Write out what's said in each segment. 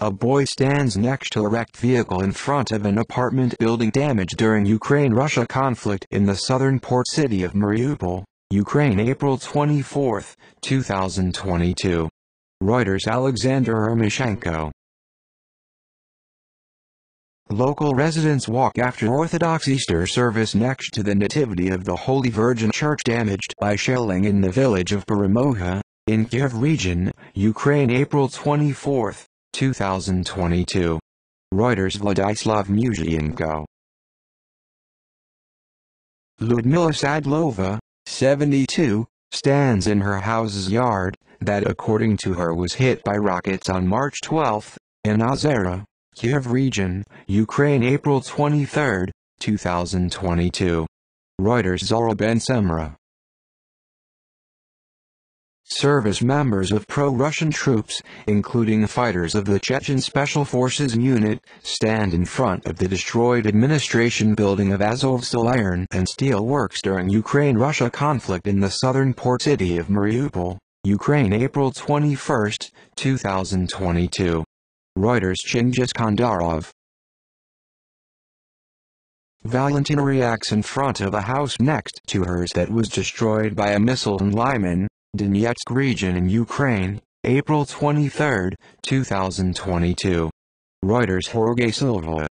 A boy stands next to a wrecked vehicle in front of an apartment building damaged during Ukraine-Russia conflict in the southern port city of Mariupol, Ukraine, April 24, 2022. Reuters. Alexander Ermoshenko. Local residents walk after Orthodox Easter service next to the Nativity of the Holy Virgin Church damaged by shelling in the village of Peremogha, in Kiev region, Ukraine, April 24, 2022. Reuters. Vladislav Mushienko. Ludmila Sadlova, 72, stands in her house's yard, that according to her was hit by rockets on March 12, in Ozera, Kiev region, Ukraine, April 23, 2022. Reuters. Zara Ben Semra. Service members of pro-Russian troops, including fighters of the Chechen Special Forces unit, stand in front of the destroyed administration building of Azovstal Iron and Steel Works during Ukraine-Russia conflict in the southern port city of Mariupol, Ukraine, April 21, 2022. Reuters. Chingiz Kondarov. Valentina reacts in front of a house next to hers that was destroyed by a missile in Lyman, Donetsk region in Ukraine, April 23, 2022. Reuters. Jorge Silva.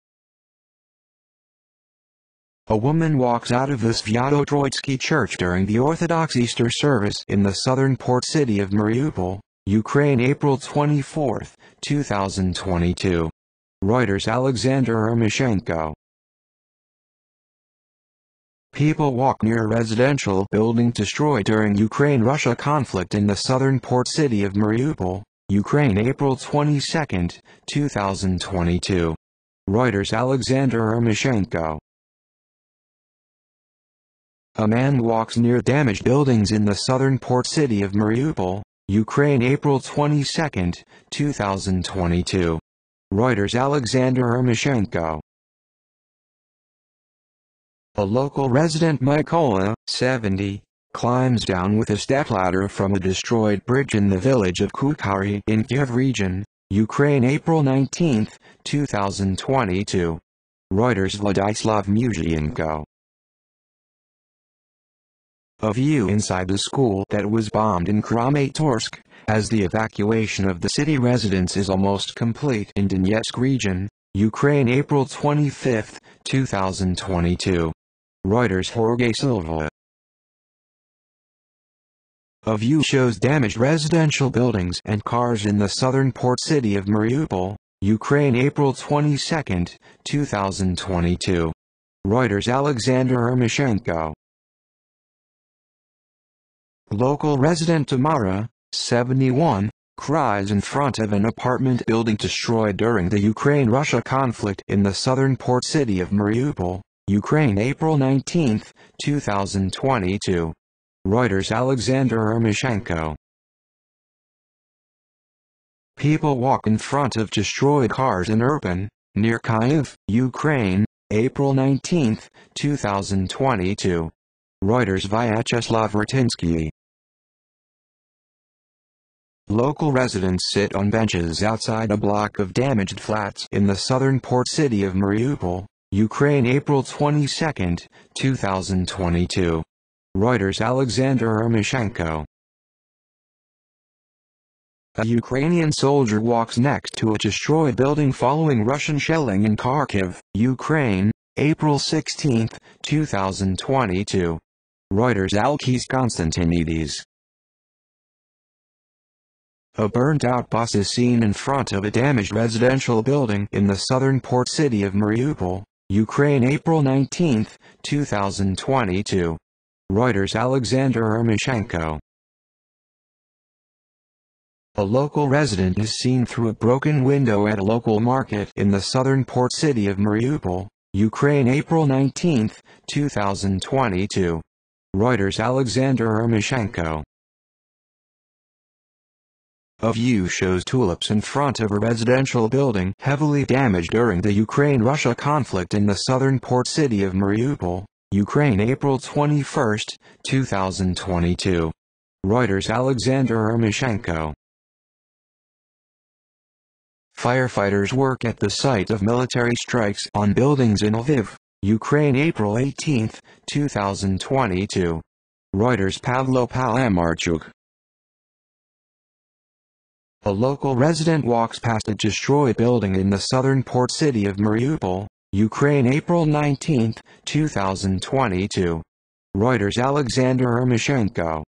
A woman walks out of the Svято-Troitsky church during the Orthodox Easter service in the southern port city of Mariupol, Ukraine, April 24, 2022. Reuters. Alexander Ermoshenko. People walk near a residential building destroyed during Ukraine-Russia conflict in the southern port city of Mariupol, Ukraine, April 22, 2022. Reuters. Alexander Ermoshenko. A man walks near damaged buildings in the southern port city of Mariupol, Ukraine, April 22, 2022. Reuters. Alexander Ermoshenko. A local resident, Mykola, 70, climbs down with a stepladder from a destroyed bridge in the village of Kukhari in Kiev region, Ukraine, April 19, 2022. Reuters. Vladislav Mushienko. A view inside the school that was bombed in Kramatorsk, as the evacuation of the city residents is almost complete in Donetsk region, Ukraine, April 25, 2022. Reuters. Jorge Silva. A view shows damaged residential buildings and cars in the southern port city of Mariupol, Ukraine, April 22, 2022. Reuters. Alexander Ermoshenko. Local resident Tamara, 71, cries in front of an apartment building destroyed during the Ukraine-Russia conflict in the southern port city of Mariupol, Ukraine, April 19, 2022. Reuters. Alexander Ermoshenko. People walk in front of destroyed cars in Irpin, near Kyiv, Ukraine, April 19, 2022. Reuters. Vyacheslav Ratinsky. Local residents sit on benches outside a block of damaged flats in the southern port city of Mariupol, Ukraine, April 22, 2022. Reuters. Alexander Ermoshenko. A Ukrainian soldier walks next to a destroyed building following Russian shelling in Kharkiv, Ukraine, April 16, 2022. Reuters. Alkis Konstantinidis. A burnt-out bus is seen in front of a damaged residential building in the southern port city of Mariupol, Ukraine, April 19, 2022. Reuters. Alexander Ermoshenko. A local resident is seen through a broken window at a local market in the southern port city of Mariupol, Ukraine, April 19, 2022. Reuters. Alexander Ermoshenko. A view shows tulips in front of a residential building heavily damaged during the Ukraine-Russia conflict in the southern port city of Mariupol, Ukraine, April 21, 2022. Reuters. Alexander Ermoshenko. Firefighters work at the site of military strikes on buildings in Lviv, Ukraine. April 18, 2022. Reuters. Pavlo Palamarchuk. A local resident walks past a destroyed building in the southern port city of Mariupol, Ukraine. April 19, 2022. Reuters. Alexander Ermoshenko.